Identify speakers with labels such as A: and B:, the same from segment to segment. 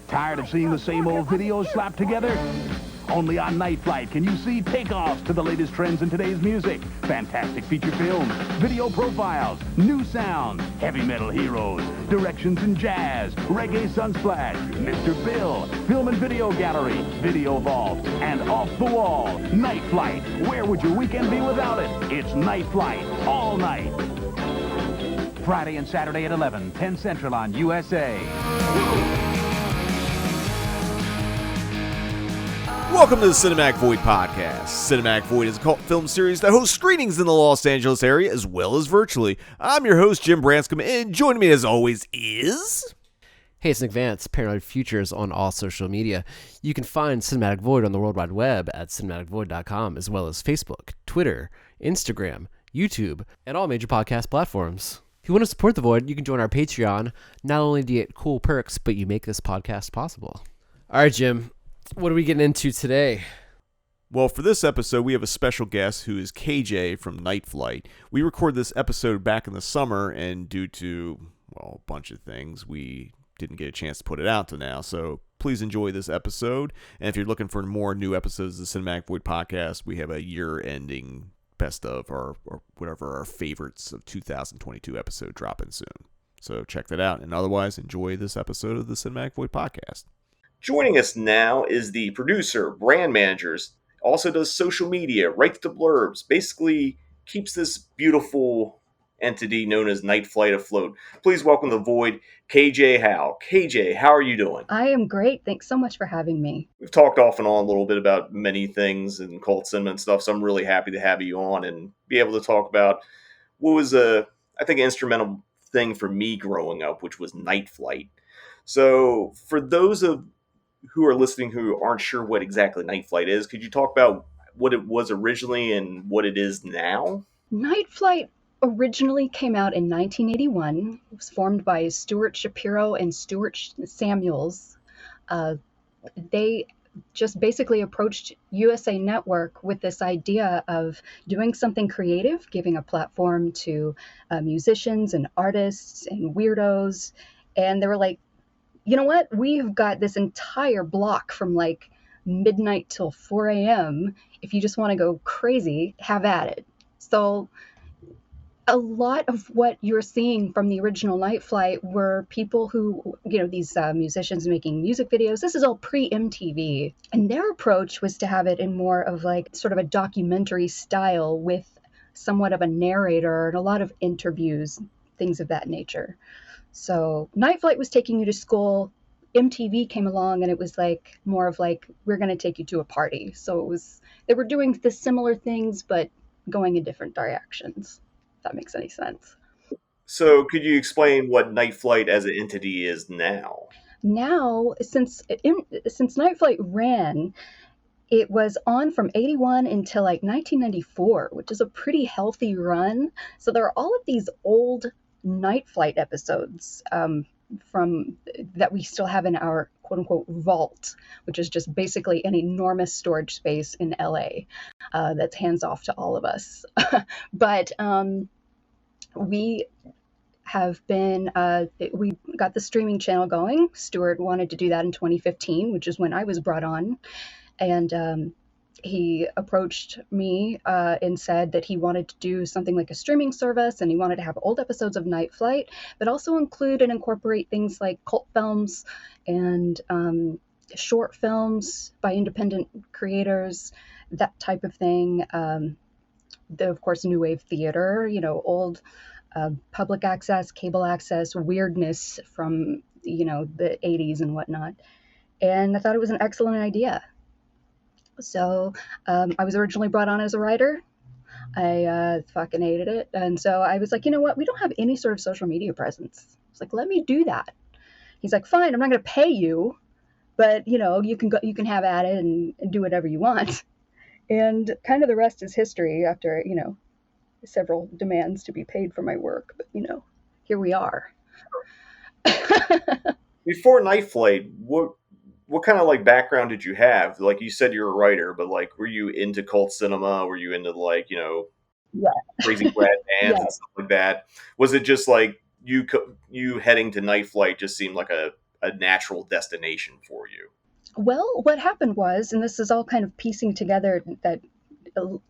A: Tired of seeing the same old videos slapped together? Only on Night Flight can you see takeoffs to the latest trends in today's music, fantastic feature films, video profiles, new sounds, heavy metal heroes, directions in jazz, reggae sunsplash, Mr. Bill, film and video gallery, video vault, and off the wall, Night Flight. Where would your weekend be without it? It's Night Flight, all night. Friday and Saturday at 11, 10 Central on USA.
B: Welcome to the Cinematic Void Podcast. Cinematic Void is a cult film series that hosts screenings in the Los Angeles area as well as virtually. I'm your host, Jim Branscombe, and joining me as always is...
C: Hey, it's Nick Vance, Paranoid Futures on all social media. You can find Cinematic Void on the World Wide Web at cinematicvoid.com, as well as Facebook, Twitter, Instagram, YouTube, and all major podcast platforms. If you want to support The Void, you can join our Patreon. Not only do you get cool perks, but you make this podcast possible. All right, Jim. What are we getting into today?
B: Well, for this episode, we have a special guest who is KJ from Night Flight. We recorded this episode back in the summer, and due to, well, a bunch of things, we didn't get a chance to put it out to now. So please enjoy this episode. And if you're looking for more new episodes of the Cinematic Void Podcast, we have a year-ending best of or whatever our favorites of 2022 episode dropping soon. So check that out. And otherwise, enjoy this episode of the Cinematic Void Podcast.
D: Joining us now is the producer, brand managers, also does social media, writes the blurbs, basically keeps this beautiful entity known as Night Flight afloat. Please welcome the Void, KJ Howell. KJ, how are you doing?
E: I am great. Thanks so much for having me.
D: We've talked off and on a little bit about many things and cult cinema and stuff, so I'm really happy to have you on and be able to talk about what was I think, an instrumental thing for me growing up, which was Night Flight. So for those who are listening who aren't sure what exactly Night Flight is, could you talk about what it was originally and what it is now?
E: Night Flight originally came out in 1981. It was formed by Stuart Shapiro and Stuart Samuels. They just basically approached USA Network with this idea of doing something creative, giving a platform to musicians and artists and weirdos. And they were like, you know what? We've got this entire block from like midnight till 4 a.m. If you just want to go crazy, have at it. So a lot of what you're seeing from the original Night Flight were people who, these musicians making music videos. This is all pre-MTV. And their approach was to have it in more of like sort of a documentary style with somewhat of a narrator and a lot of interviews, things of that nature. So Night Flight was taking you to school. MTV came along and it was like more of like, we're going to take you to a party. So they were doing the similar things, but going in different directions, if that makes any sense.
D: So could you explain what Night Flight as an entity is now?
E: Now, since Night Flight ran, it was on from 81 until like 1994, which is a pretty healthy run. So there are all of these old Night Flight episodes from that we still have in our quote unquote vault, which is just basically an enormous storage space in LA that's hands off to all of us. But we have been, we got the streaming channel going. Stuart wanted to do that in 2015, which is when I was brought on. And he approached me and said that he wanted to do something like a streaming service, and he wanted to have old episodes of Night Flight, but also include and incorporate things like cult films and short films by independent creators, that type of thing. Of course, new wave theater, old public access, cable access, weirdness from, the 80s and whatnot. And I thought it was an excellent idea. So I was originally brought on as a writer. I fucking hated it. And so I was like, you know what? We don't have any sort of social media presence. I was like, let me do that. He's like, fine, I'm not going to pay you, but you can have at it and do whatever you want. And kind of the rest is history after, several demands to be paid for my work. But, here we are.
D: Before Night Flight, what kind of like background did you have? Like you said, you're a writer, but like, were you into cult cinema? Were you into like,
E: Yeah.
D: crazy grad bands
E: Yeah.
D: and stuff like that? Was it just like you heading to Night Flight just seemed like a a natural destination for you?
E: Well, what happened was, and this is all kind of piecing together that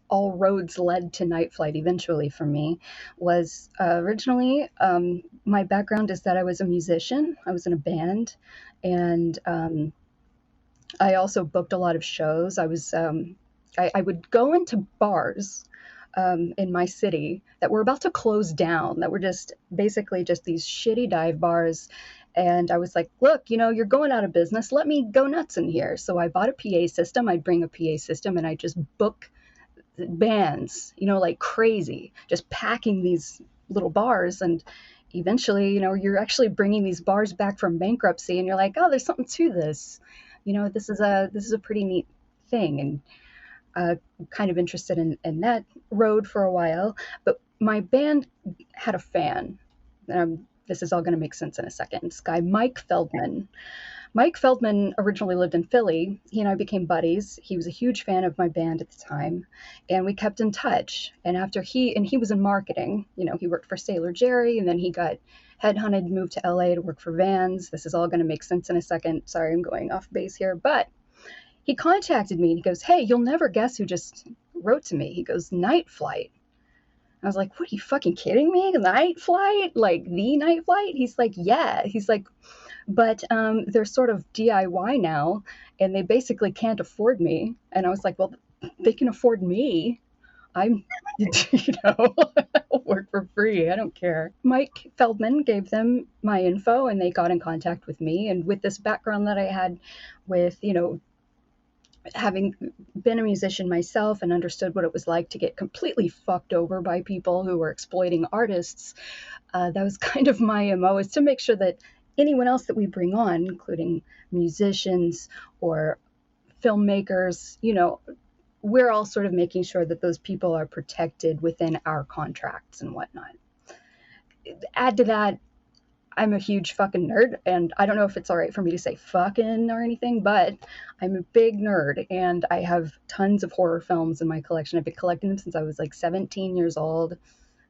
E: all roads led to Night Flight eventually for me, was originally my background is that I was a musician. I was in a band, and I also booked a lot of shows. I would go into bars in my city that were about to close down, that were just basically just these shitty dive bars. And I was like, look, you're going out of business. Let me go nuts in here. So I bought a PA system. I'd bring a PA system and I just book bands, like crazy, just packing these little bars. And eventually, you're actually bringing these bars back from bankruptcy and you're like, oh, there's something to this. This is a pretty neat thing. And kind of interested in that road for a while. But my band had a fan. This is all going to make sense in a second. This guy, Mike Feldman. Mike Feldman originally lived in Philly. He and I became buddies. He was a huge fan of my band at the time, and we kept in touch. And after he was in marketing, he worked for Sailor Jerry, and then he got headhunted, moved to LA to work for Vans. This is all going to make sense in a second. Sorry, I'm going off base here, but he contacted me and he goes, hey, you'll never guess who just wrote to me. He goes, Night Flight. I was like, what, are you fucking kidding me? Night Flight? Like the Night Flight? He's like, yeah. He's like, but they're sort of DIY now and they basically can't afford me. And I was like, well, they can afford me. I'm, work for free. I don't care. Mike Feldman gave them my info and they got in contact with me. And with this background that I had with, having been a musician myself and understood what it was like to get completely fucked over by people who were exploiting artists, that was kind of my MO, is to make sure that anyone else that we bring on, including musicians or filmmakers, we're all sort of making sure that those people are protected within our contracts and whatnot. Add to that, I'm a huge fucking nerd, and I don't know if it's all right for me to say fucking or anything, but I'm a big nerd, and I have tons of horror films in my collection. I've been collecting them since I was like 17 years old.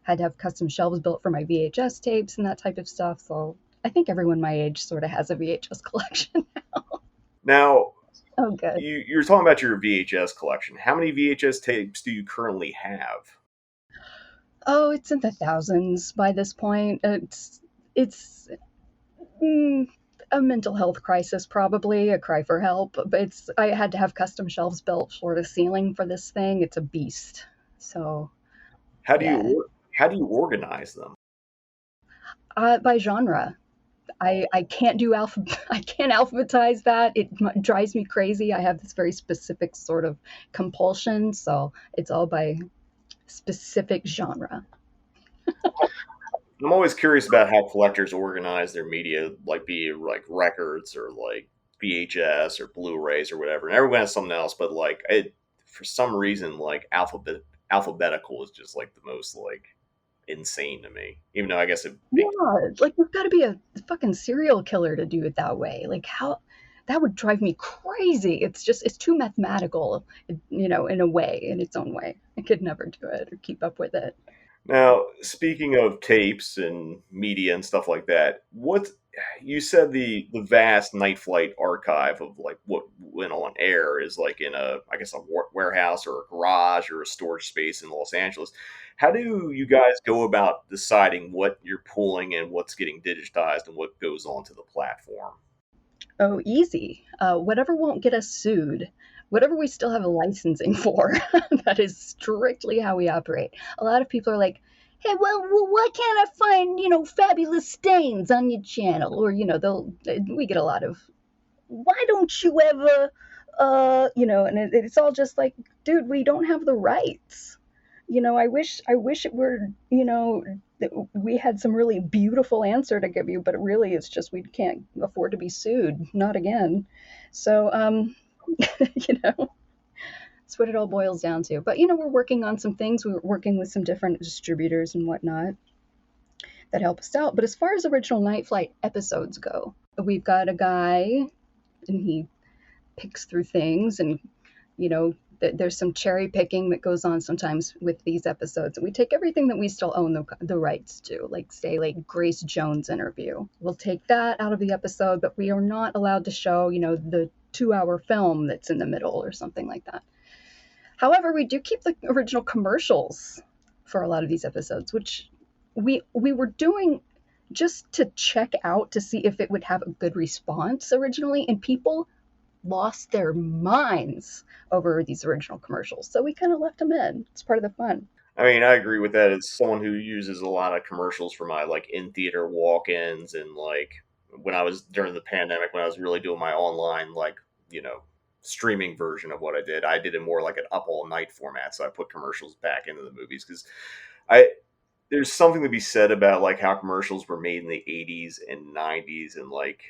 E: Had to have custom shelves built for my VHS tapes and that type of stuff, so I think everyone my age sort of has a VHS collection now.
D: Now,
E: oh, good.
D: You're talking about your VHS collection. How many VHS tapes do you currently have?
E: Oh, it's in the thousands by this point. It's a mental health crisis, probably a cry for help. But I had to have custom shelves built for the ceiling for this thing. It's a beast. So,
D: how do you organize them?
E: By genre. I can't do I can't alphabetize that. It drives me crazy. I have this very specific sort of compulsion, so it's all by specific genre.
D: I'm always curious about how collectors organize their media, be it like records or like VHS or Blu-rays or whatever. And everyone has something else, but for some reason, alphabetical is just like the most insane to me. Even though I guess
E: you've got to be a fucking serial killer to do it that way. Like how that would drive me crazy. It's too mathematical, in a way, in its own way. I could never do it or keep up with it.
D: Now, speaking of tapes and media and stuff like that, what you said the vast Night Flight archive of what went on air is in a warehouse or a garage or a storage space in Los Angeles. How do you guys go about deciding what you're pulling and what's getting digitized and what goes onto the platform?
E: Oh, easy. Whatever won't get us sued. Whatever we still have a licensing for, that is strictly how we operate. A lot of people are like, hey, well, why can't I find, fabulous stains on your channel? Or, we get a lot of, why don't you ever, and it's all just like, dude, we don't have the rights. I wish it were, that we had some really beautiful answer to give you, but really it's just we can't afford to be sued. Not again. So, that's what it all boils down to. But, we're working on some things. We're working with some different distributors and whatnot that help us out. But as far as original Night Flight episodes go, we've got a guy and he picks through things and, there's some cherry picking that goes on sometimes with these episodes. We take everything that we still own the rights to, like say like Grace Jones interview. We'll take that out of the episode, but we are not allowed to show, the 2-hour film that's in the middle or something like that. However, we do keep the original commercials for a lot of these episodes, which we were doing just to check out to see if it would have a good response originally, and people lost their minds over these original commercials. So we kind of left them in. It's part of the fun.
D: I mean, I agree with that. As someone who uses a lot of commercials for my like in theater walk-ins, and like when I was during the pandemic, when I was really doing my online streaming version of what I did it more like an up all night format. So I put commercials back into the movies because there's something to be said about like how commercials were made in the 80s and 90s, and like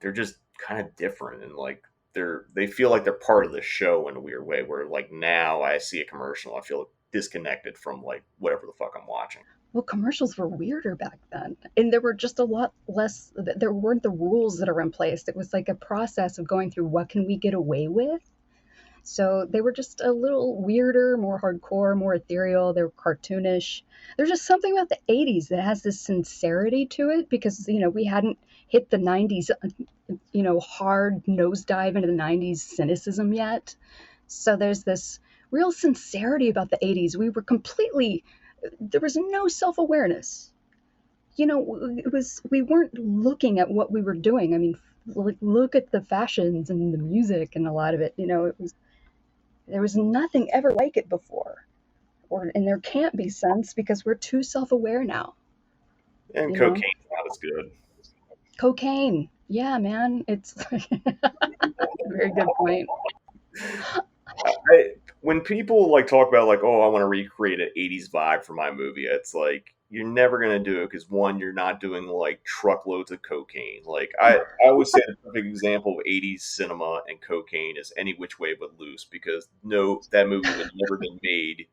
D: they're just kind of different, and like they feel like they're part of the show in a weird way, where like now I see a commercial, I feel disconnected from like whatever the fuck I'm watching.
E: Well, commercials were weirder back then, and there were just a lot less, there weren't the rules that are in place. It was like a process of going through what can we get away with. So they were just a little weirder, more hardcore, more ethereal. They were cartoonish. There's just something about the 80s that has this sincerity to it, because, we hadn't hit the 90s, hard nosedive into the 90s cynicism yet. So there's this real sincerity about the 80s. There was no self-awareness. We weren't looking at what we were doing. I mean, look at the fashions and the music and a lot of it, there was nothing ever like it before. And there can't be since, because we're too self-aware now.
D: And cocaine's not as good.
E: Cocaine. Yeah, man. It's very good point.
D: When people like talk about like, oh, I want to recreate an 80s vibe for my movie, it's like you're never going to do it, because one, you're not doing like truckloads of cocaine. Like I always say the perfect example of 80s cinema and cocaine is Any Which Way But Loose, because no, that movie would never been made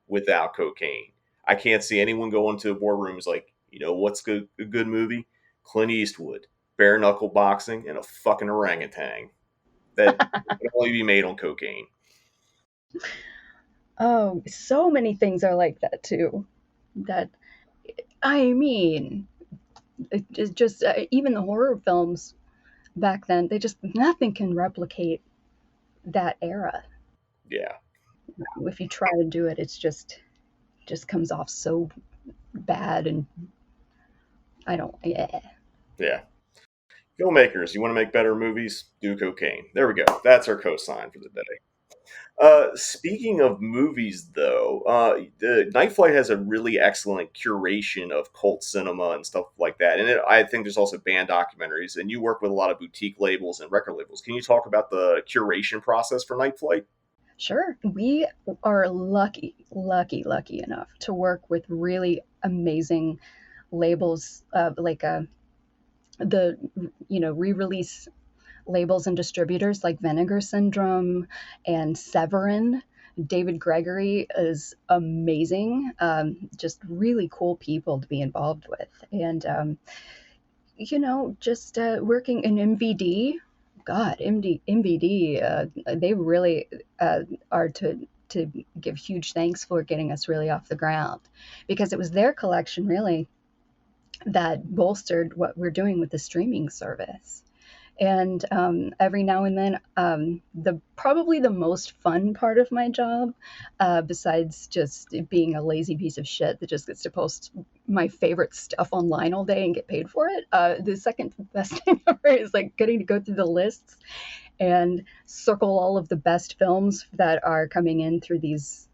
D: without cocaine. I can't see anyone go into the boardrooms like, what's a good movie? Clint Eastwood, bare knuckle boxing, and a fucking orangutan. That can only be made on cocaine.
E: Oh, so many things are like that too. I mean, it's just even the horror films back then, nothing can replicate that era.
D: Yeah.
E: If you try to do it, it's just comes off so bad, and
D: Yeah. Filmmakers, you want to make better movies? Do cocaine. There we go. That's our cosign for the day. Speaking of movies, though, the Night Flight has a really excellent curation of cult cinema and stuff like that. And I think there's also band documentaries, and you work with a lot of boutique labels and record labels. Can you talk about the curation process for Night Flight?
E: Sure. We are lucky enough to work with really amazing labels, the re-release labels and distributors like Vinegar Syndrome and Severin. David Gregory is amazing. Just really cool people to be involved with. And, just working in MVD. God, MVD, they really are to give huge thanks for getting us really off the ground, because it was their collection really that bolstered what we're doing with the streaming service. And every now and then, probably the most fun part of my job, besides just being a lazy piece of shit that just gets to post my favorite stuff online all day and get paid for it, the second best thing ever is like getting to go through the lists and circle all of the best films that are coming in through these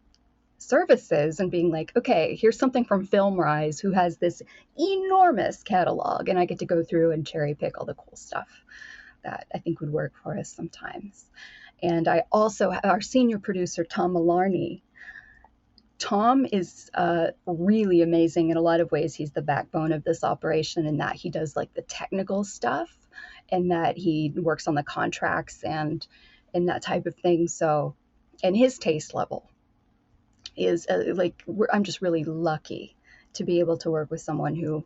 E: services and being like, okay, here's something from FilmRise, who has this enormous catalog, and I get to go through and cherry pick all the cool stuff that I think would work for us sometimes. And I also have our senior producer, Tom Malarney. Tom is really amazing in a lot of ways. He's the backbone of this operation, in that he does like the technical stuff, and that he works on the contracts and that type of thing. So, and his taste level is I'm just really lucky to be able to work with someone who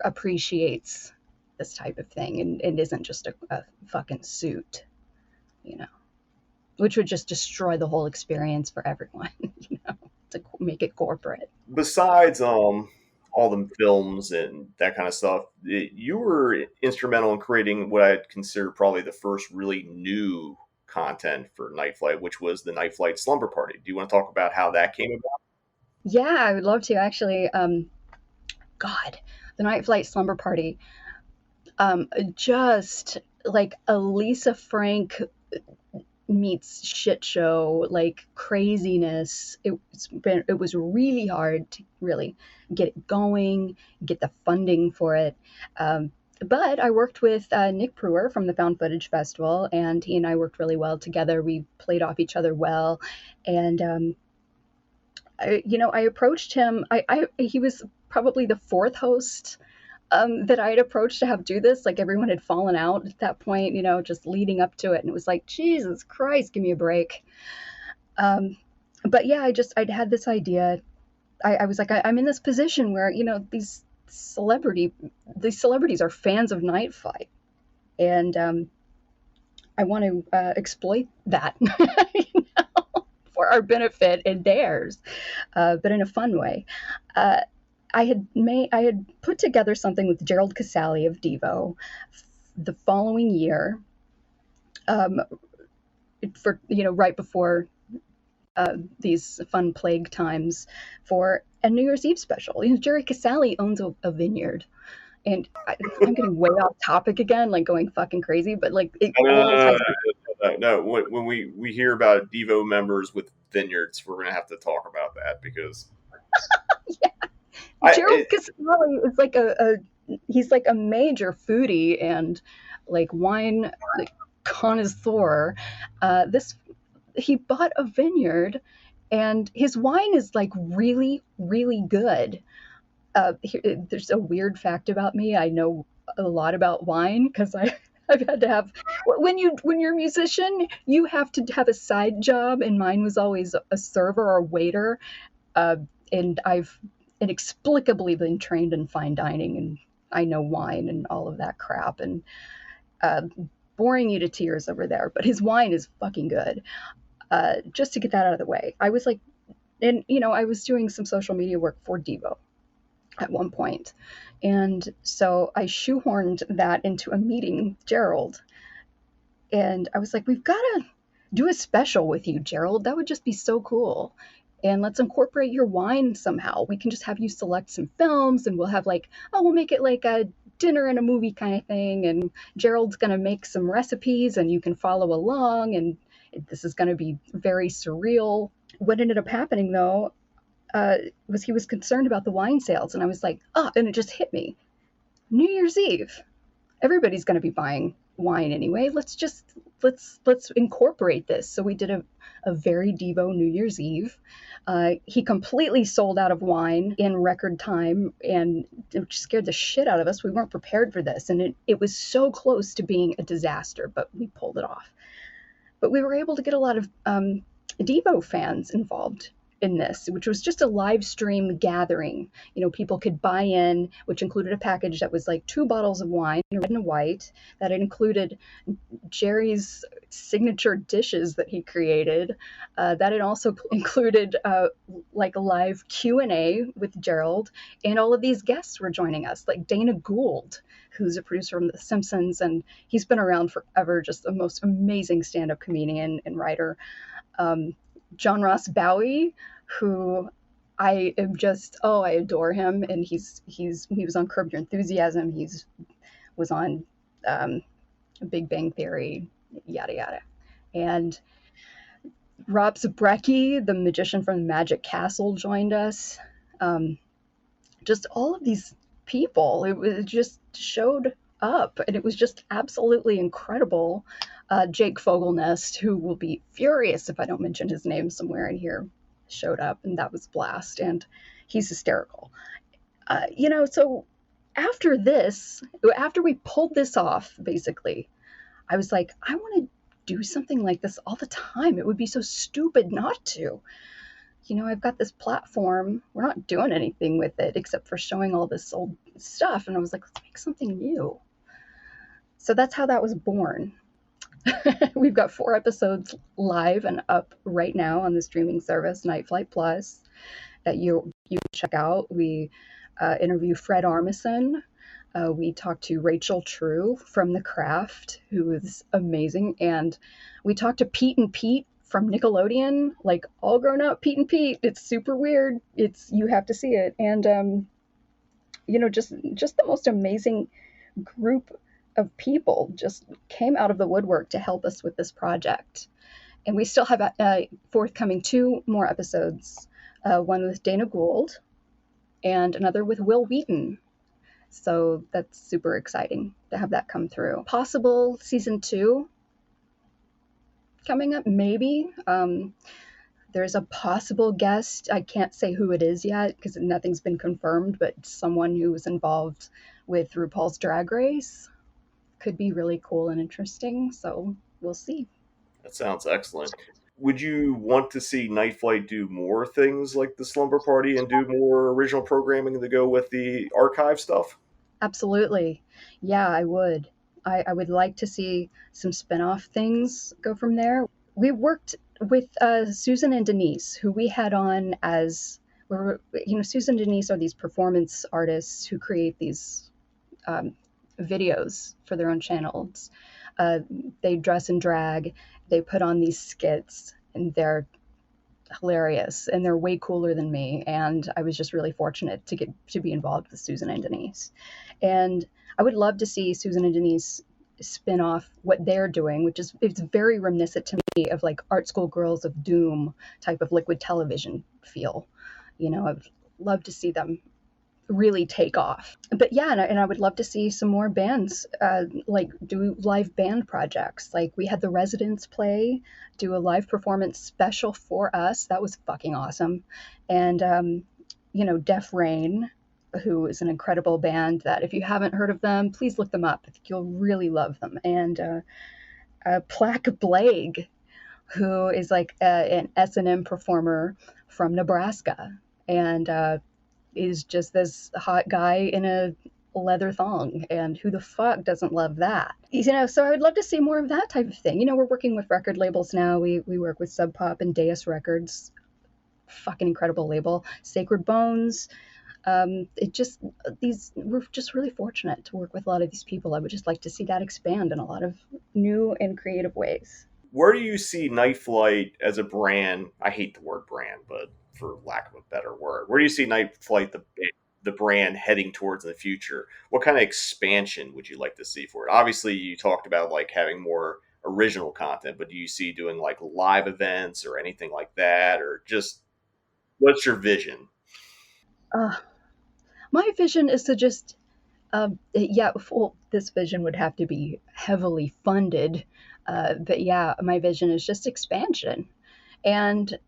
E: appreciates this type of thing and isn't just a fucking suit, which would just destroy the whole experience for everyone, to make it corporate.
D: Besides all the films and that kind of stuff, you were instrumental in creating what I'd consider probably the first really new content for Night Flight, which was the Night Flight Slumber Party. Do you want to talk about how that came about?
E: Yeah, I would love to actually. God, the Night Flight Slumber Party, just like a Lisa Frank meets shit show, like craziness. It was really hard to really get it going, get the funding for it. But I worked with Nick Brewer from the Found Footage Festival, and he and I worked really well together. We played off each other well, and I approached him. He was probably the fourth host that I had approached to have do this. Like, everyone had fallen out at that point, just leading up to it. And it was like, Jesus Christ, give me a break. But yeah, I'd had this idea. I was like, I'm in this position where, these celebrities are fans of Night Flight. And I want to exploit that, for our benefit and theirs, but in a fun way. I had put together something with Gerald Casale of Devo the following year, for right before these fun plague times, for a New Year's Eve special. Jerry Casale owns a vineyard, and I'm getting way off topic again, like going fucking crazy, but like it all ties together.
D: No. When we hear about Devo members with vineyards, we're gonna have to talk about that because
E: yeah, Gerald Casale is like he's like a major foodie and like wine connoisseur. He bought a vineyard, and his wine is like really, really good. There's a weird fact about me. I know a lot about wine because I've had to have, when you're a musician, you have to have a side job, and mine was always a server or waiter. And I've inexplicably been trained in fine dining, and I know wine and all of that crap, and boring you to tears over there. But his wine is fucking good. Just to get that out of the way, I was like, and I was doing some social media work for Devo at one point. And so I shoehorned that into a meeting with Gerald. And I was like, we've got to do a special with you, Gerald. That would just be so cool. And let's incorporate your wine somehow. We can just have you select some films, and we'll have we'll make it like a dinner and a movie kind of thing. And Gerald's going to make some recipes, and you can follow along. And this is going to be very surreal. What ended up happening, though, was he was concerned about the wine sales. And I was like, and it just hit me. New Year's Eve. Everybody's going to be buying wine anyway. Let's incorporate this. So we did a very Devo New Year's Eve. He completely sold out of wine in record time, and it scared the shit out of us. We weren't prepared for this, and it was so close to being a disaster, but we pulled it off. But we were able to get a lot of Devo fans involved in this, which was just a live stream gathering. People could buy in, which included a package that was like 2 bottles of wine, red and white, that included Jerry's signature dishes that he created. That it also included like a live Q&A with Gerald, and all of these guests were joining us, like Dana Gould, who's a producer from The Simpsons, and he's been around forever, just the most amazing stand-up comedian and writer. John Ross Bowie, who I am just, I adore him, and he was on Curb Your Enthusiasm, was on Big Bang Theory, yada yada, and Rob Zabrecki, the magician from the Magic Castle, joined us. Just all of these people, it just showed up, and it was just absolutely incredible. Jake Fogelnest, who will be furious if I don't mention his name somewhere in here, showed up, and that was a blast, and he's hysterical. So after we pulled this off, basically, I was like, I want to do something like this all the time. It would be so stupid not to. I've got this platform. We're not doing anything with it except for showing all this old stuff. And I was like, let's make something new. So that's how that was born. We've got 4 episodes live and up right now on the streaming service, Night Flight Plus, that you can check out. We interview Fred Armisen. We talked to Rachel True from The Craft, who is amazing. And we talked to Pete and Pete from Nickelodeon, like all grown up Pete and Pete. It's super weird. You have to see it. And, just the most amazing group of people just came out of the woodwork to help us with this project. And we still have forthcoming 2 more episodes, one with Dana Gould and another with Will Wheaton. So that's super exciting to have that come through. Possible season 2 coming up, maybe. There's a possible guest. I can't say who it is yet because nothing's been confirmed, but someone who was involved with RuPaul's Drag Race. Could be really cool and interesting. So we'll see.
D: That sounds excellent. Would you want to see Night Flight do more things like the Slumber Party and do more original programming to go with the archive stuff?
E: Absolutely. Yeah, I would. I would like to see some spin-off things go from there. We worked with Susan and Denise, who we had on as, Susan and Denise are these performance artists who create these videos for their own channels. They dress in drag, they put on these skits, and they're hilarious, and they're way cooler than me. And I was just really fortunate to get to be involved with Susan and Denise. And I would love to see Susan and Denise spin off what they're doing, which is, it's very reminiscent to me of like Art School Girls of Doom type of liquid television feel. I'd love to see them really take off. But yeah, and I would love to see some more bands like do live band projects. Like we had the Residents do a live performance special for us. That was fucking awesome. And Def Rain, who is an incredible band that if you haven't heard of them, please look them up. I think you'll really love them. And Plaque Blake, who is like an S&M performer from Nebraska, and is just this hot guy in a leather thong, and who the fuck doesn't love that? So I would love to see more of that type of thing. We're working with record labels now. We work with Sub Pop and Deus Records, fucking incredible label. Sacred Bones. We're just really fortunate to work with a lot of these people. I would just like to see that expand in a lot of new and creative ways.
D: Where do you see Night Flight as a brand? I hate the word brand, but for lack of a better word, where do you see Night Flight, the brand, heading towards in the future? What kind of expansion would you like to see for it? Obviously, you talked about like having more original content, but do you see doing like live events or anything like that, or just what's your vision?
E: My vision is to just, this vision would have to be heavily funded. But yeah, my vision is just expansion. And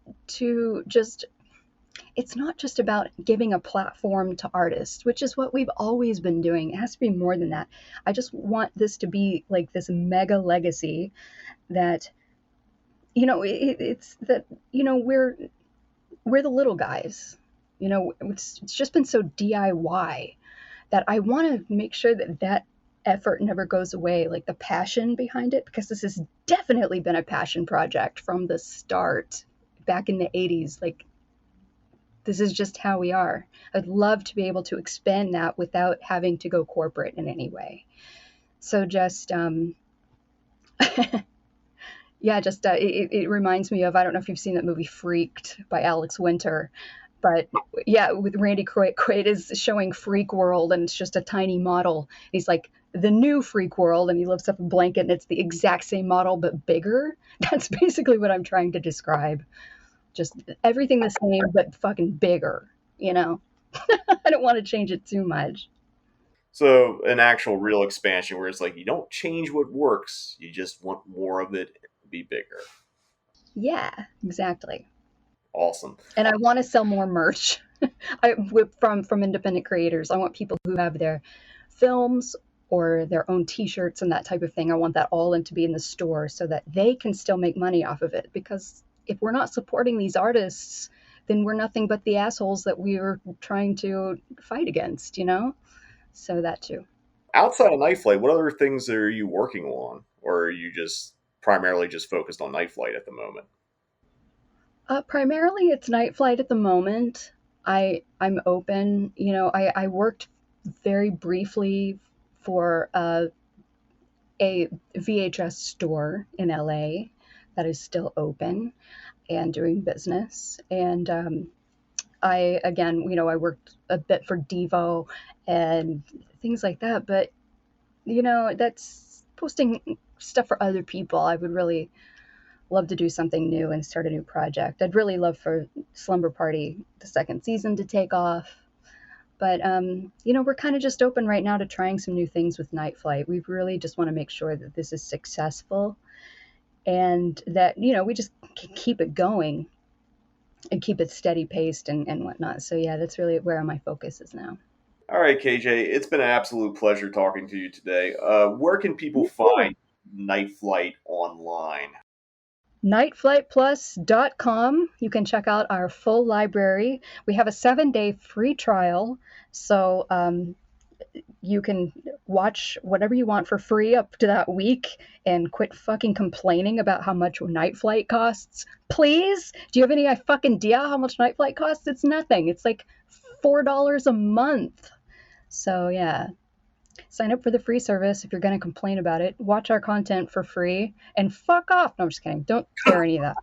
E: it's not just about giving a platform to artists, which is what we've always been doing. It has to be more than that. I just want this to be like this mega legacy that, it's that, we're the little guys. It's just been so DIY that I want to make sure that effort never goes away, like the passion behind it, because this has definitely been a passion project from the start back in the 80s. Like, this is just how we are. I'd love to be able to expand that without having to go corporate in any way. So just, it reminds me of, I don't know if you've seen that movie Freaked by Alex Winter, but yeah, with Randy Quaid is showing Freak World, and it's just a tiny model. He's like, the new Freak World, and he lifts up a blanket, and it's the exact same model, but bigger. That's basically what I'm trying to describe. Just everything the same, but fucking bigger, I don't want to change it too much.
D: So an actual real expansion where it's like, you don't change what works, you just want more of it to be bigger.
E: Yeah, exactly.
D: Awesome.
E: And I want to sell more merch from independent creators. I want people who have their films or their own t-shirts and that type of thing. I want that all to be in the store so that they can still make money off of it. Because if we're not supporting these artists, then we're nothing but the assholes that we are trying to fight against, So that too.
D: Outside of Night Flight, what other things are you working on? Or are you just primarily just focused on Night Flight at the moment?
E: Primarily, it's Night Flight at the moment. I'm open. I worked very briefly for a VHS store in LA that is still open and doing business. And I worked a bit for Devo and things like that. But that's posting stuff for other people. I would really love to do something new and start a new project. I'd really love for Slumber Party, the second season, to take off. But, we're kind of just open right now to trying some new things with Night Flight. We really just want to make sure that this is successful and that, we just keep it going and keep it steady paced and whatnot. So, yeah, that's really where my focus is now.
D: All right, KJ, it's been an absolute pleasure talking to you today. Where can people find Night Flight online?
E: nightflightplus.com. You can check out our full library. We have a 7-day free trial, so you can watch whatever you want for free up to that week and quit fucking complaining about how much Night Flight costs. Please? Do you have any fucking idea how much Night Flight costs? It's nothing. It's like $4 a month. So yeah. Sign up for the free service if you're going to complain about it. Watch our content for free and fuck off. No, I'm just kidding. Don't care any of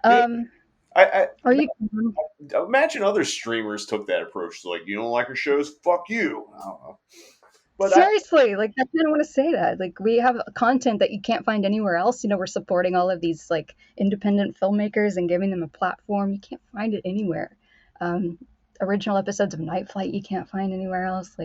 E: that. Are you?
D: Imagine other streamers took that approach. So, you don't like our shows? Fuck you. I don't know. But
E: seriously, I didn't want to say that. We have content that you can't find anywhere else. We're supporting all of these independent filmmakers and giving them a platform. You can't find it anywhere. Original episodes of Night Flight you can't find anywhere else.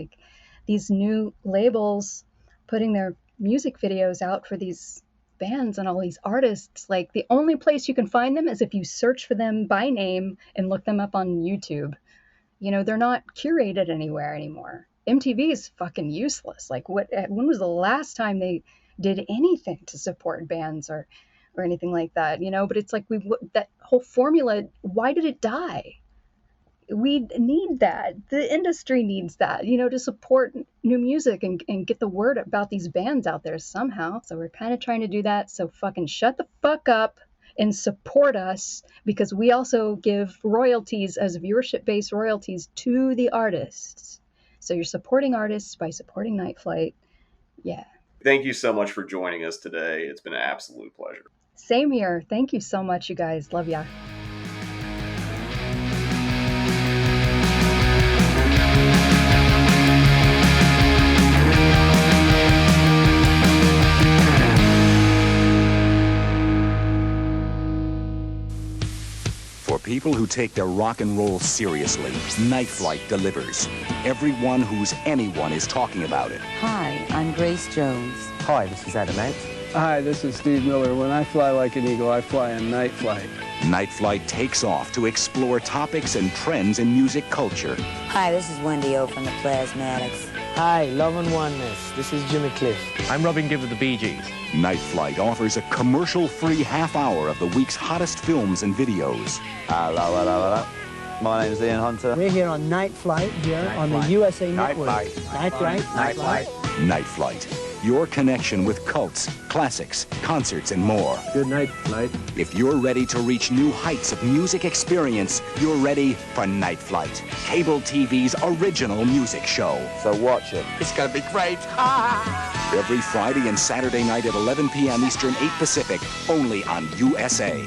E: These new labels putting their music videos out for these bands and all these artists, the only place you can find them is if you search for them by name and look them up on YouTube. They're not curated anywhere anymore. MTV is fucking useless. When was the last time they did anything to support bands or anything like that? But it's that whole formula, why did it die? We need that. The industry needs that, to support new music and get the word about these bands out there somehow. So we're kind of trying to do that. So fucking shut the fuck up and support us, because we also give royalties as viewership-based royalties to the artists. So you're supporting artists by supporting Night Flight. Yeah.
D: Thank you so much for joining us today. It's been an absolute pleasure.
E: Same here. Thank you so much, you guys. Love ya.
F: For people who take their rock and roll seriously, Night Flight delivers. Everyone who's anyone is talking about it.
G: Hi, I'm Grace Jones.
H: Hi, this is Adam X.
I: Hi, this is Steve Miller. When I fly like an eagle, I fly on Night Flight.
F: Night Flight takes off to explore topics and trends in music culture.
G: Hi, this is Wendy O from the Plasmatics.
H: Hi, Love and Oneness. This is Jimmy Cliff.
J: I'm Robin Gibb of the Bee Gees.
F: Night Flight offers a commercial-free half hour of the week's hottest films and videos.
K: Hello. My name is Ian Hunter.
L: We're here on Night Flight on the USA Network. Night Flight.
F: Night Flight. Your connection with cults, classics, concerts, and more.
I: Good night, Flight.
F: If you're ready to reach new heights of music experience, you're ready for Night Flight, cable TV's original music show.
K: So watch it.
F: It's gonna be great. Every Friday and Saturday night at 11 p.m. Eastern, 8 Pacific, only on USA.